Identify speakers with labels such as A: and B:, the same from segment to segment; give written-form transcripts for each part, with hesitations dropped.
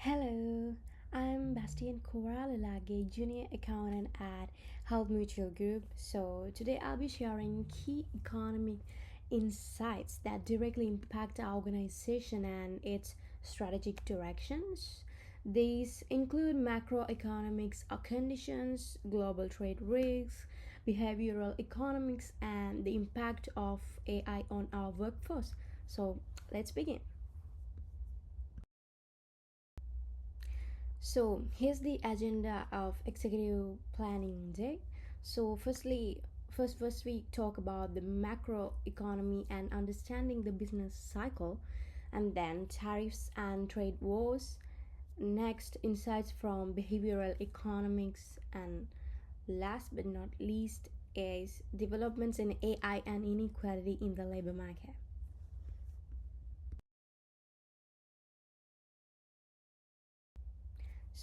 A: Hello, I'm Bastian Koralalage, Junior Accountant at HealthMutual Group. So, today I'll be sharing key economic insights that directly impact our organization and its strategic directions. These include macroeconomics conditions, global trade risks, behavioral economics, and the impact of AI on our workforce. So, let's begin. So here's the agenda of executive planning day. So first we talk about the macro economy and understanding the business cycle, and then tariffs and trade wars. Next, insights from behavioral economics, and last but not least is developments in AI and inequality in the labor market.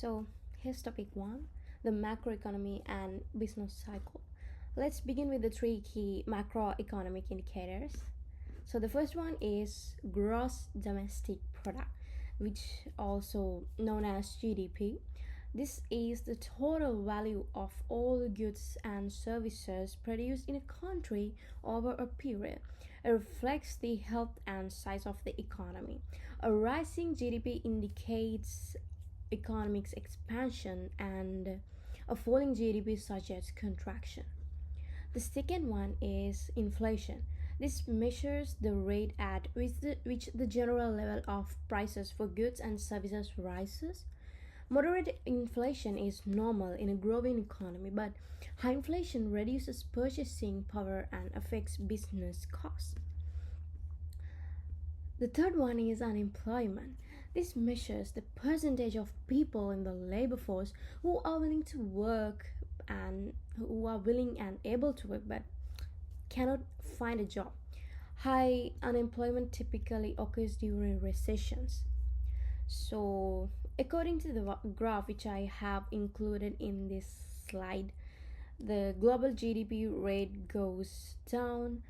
A: So here's topic one, the macroeconomy and business cycle. Let's begin with the three key macroeconomic indicators. So the first one is gross domestic product, which also known as GDP. This is the total value of all goods and services produced in a country over a period. It reflects the health and size of the economy. A rising GDP indicates economic expansion, and a falling GDP suggests contraction. The second one is inflation. This measures the rate at which the general level of prices for goods and services rises. Moderate inflation is normal in a growing economy, but high inflation reduces purchasing power and affects business costs. The third one is unemployment. This measures the percentage of people in the labor force who are willing to work and who are willing and able to work but cannot find a job. High unemployment typically occurs during recessions. So, according to the graph which I have included in this slide, the global GDP rate goes down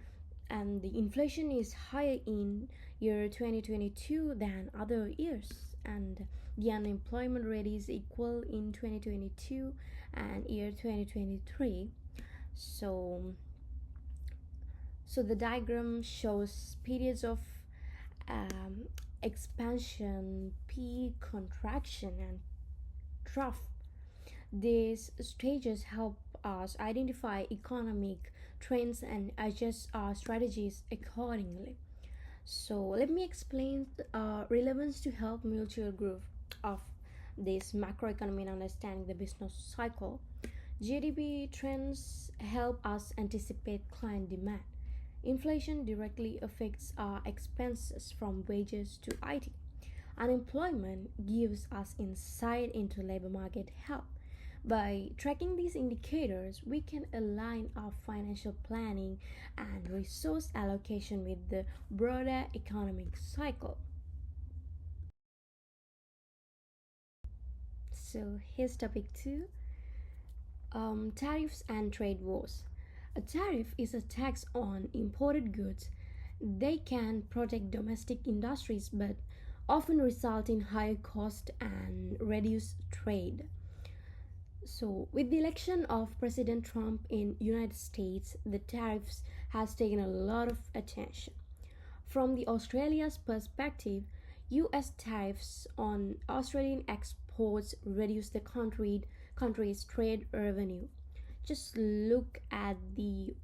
A: and the inflation is higher in year 2022 than other years, and the unemployment rate is equal in 2022 and year 2023. So so the diagram shows periods of um, expansion, peak, contraction, and trough. These stages help us identify economic trends and adjust our strategies accordingly. So let me explain relevance to health mutual group of this macroeconomy and understanding the business cycle. GDP trends help us anticipate client demand. Inflation directly affects our expenses from wages to IT. Unemployment gives us insight into labor market health. By tracking these indicators, we can align our financial planning and resource allocation with the broader economic cycle. So, here's topic two, tariffs and trade wars. A tariff is a tax on imported goods. They can protect domestic industries but often result in higher cost and reduced trade. So, with the election of President Trump in United States, the tariffs has taken a lot of attention. From the Australia's perspective, US tariffs on Australian exports reduce the country's trade revenue. Just look at the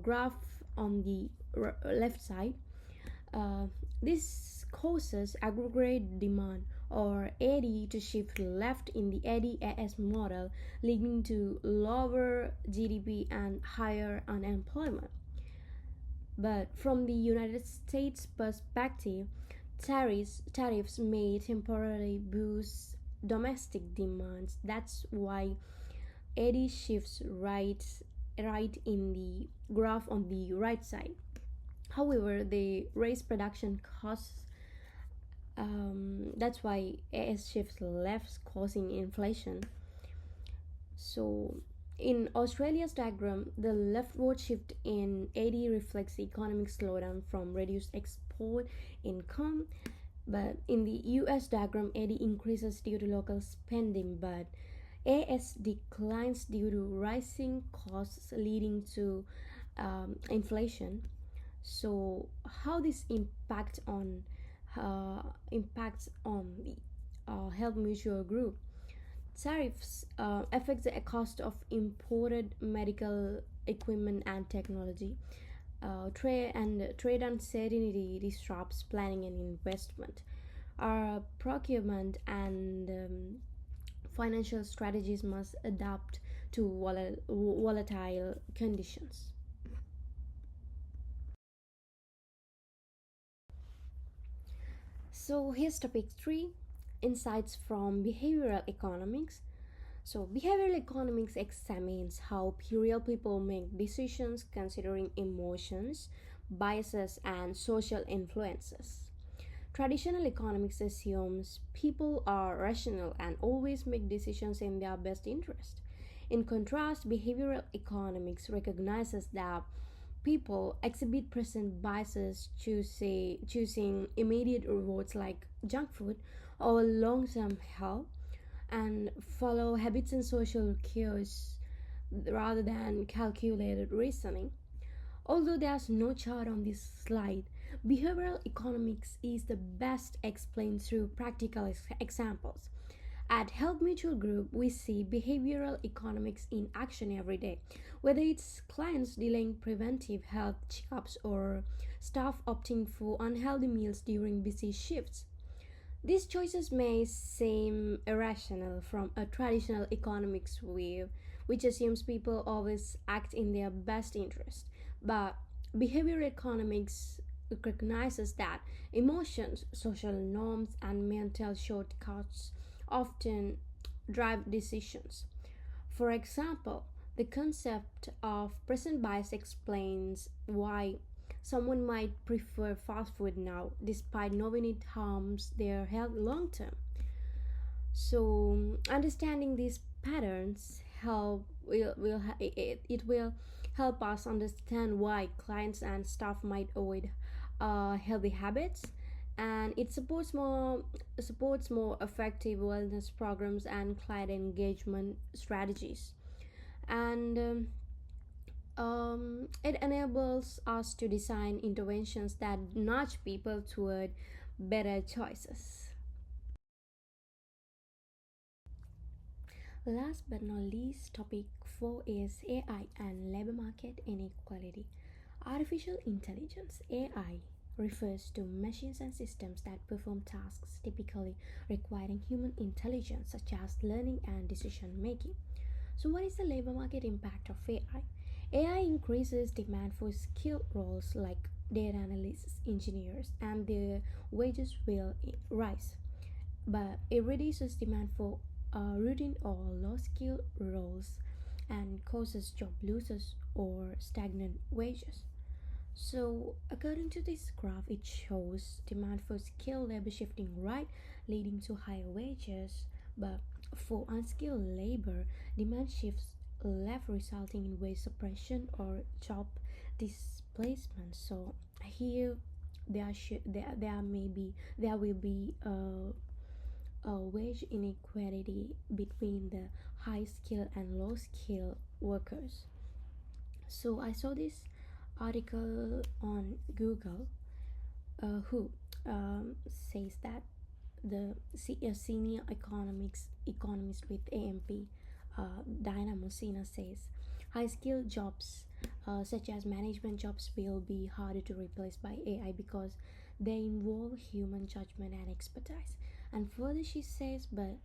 A: graph on the left side. uh, this causes aggregate demand or AD to shift left in the ADAS model, leading to lower GDP and higher unemployment. But from the United States perspective, tariffs may temporarily boost domestic demands. That's why AD shifts right in the graph on the right side. However, they raise production costs. That's why AS shifts left, causing inflation. So, in Australia's diagram, the leftward shift in AD reflects the economic slowdown from reduced export income. But in the US diagram, AD increases due to local spending, but AS declines due to rising costs leading to inflation. So how this impacts on the Health Mutual Group? Tariffs affect the cost of imported medical equipment and technology. Trade uncertainty disrupts planning and investment. Our procurement and financial strategies must adapt to volatile conditions. So here's topic 3, insights from behavioral economics. So behavioral economics examines how real people make decisions considering emotions, biases, and social influences. Traditional economics assumes people are rational and always make decisions in their best interest. In contrast, behavioral economics recognizes that people exhibit present biases, choosing immediate rewards like junk food or long term health, and follow habits and social cues rather than calculated reasoning. Although there's no chart on this slide, behavioral economics is the best explained through practical examples. At Health Mutual Group, we see behavioral economics in action every day, whether it's clients delaying preventive health checkups or staff opting for unhealthy meals during busy shifts. These choices may seem irrational from a traditional economics view, which assumes people always act in their best interest. But behavioral economics recognizes that emotions, social norms, and mental shortcuts often drive decisions. For example, the concept of present bias explains why someone might prefer fast food now despite knowing it harms their health long term. So understanding these patterns it will help us understand why clients and staff might avoid healthy habits, and it supports more effective wellness programs and client engagement strategies. And it enables us to design interventions that nudge people toward better choices. Last but not least, topic 4 is AI and labor market inequality. Artificial intelligence (AI) refers to machines and systems that perform tasks typically requiring human intelligence, such as learning and decision making. So, what is the labor market impact of AI? AI increases demand for skilled roles like data analysts, engineers, and their wages will rise. But it reduces demand for routine or low skill roles and causes job losses or stagnant wages. So, according to this graph, it shows demand for skilled labor shifting right, leading to higher wages, but for unskilled labor, demand shifts left, resulting in wage suppression or job displacement. So, here there will be a wage inequality between the high skill and low skill workers. So I saw this article on Google, who says that a senior economist with AMP, Dynamo Sina, says high skilled jobs such as management jobs will be harder to replace by AI because they involve human judgment and expertise. And further, she says, but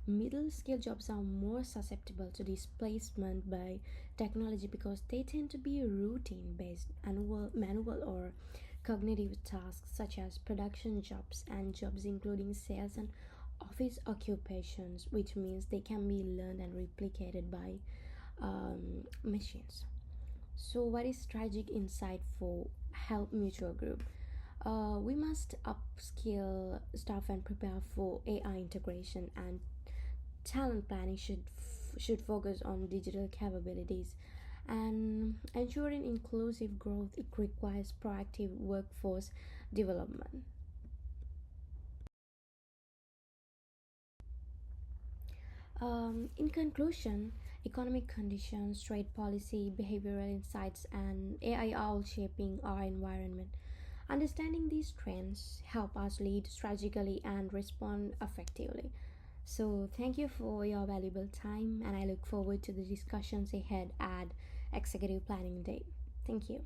A: middle skill jobs are more susceptible to displacement by technology because they tend to be routine based, manual or cognitive tasks such as production jobs and jobs including sales and office occupations, which means they can be learned and replicated by machines. So, what is strategic insight for Health Mutual Group? We must upskill staff and prepare for AI integration, and talent planning should focus on digital capabilities, and ensuring inclusive growth. It requires proactive workforce development. In conclusion, economic conditions, trade policy, behavioral insights, and AI are all shaping our environment. Understanding these trends help us lead strategically and respond effectively. So, thank you for your valuable time, and I look forward to the discussions ahead at Executive Planning Day. Thank you.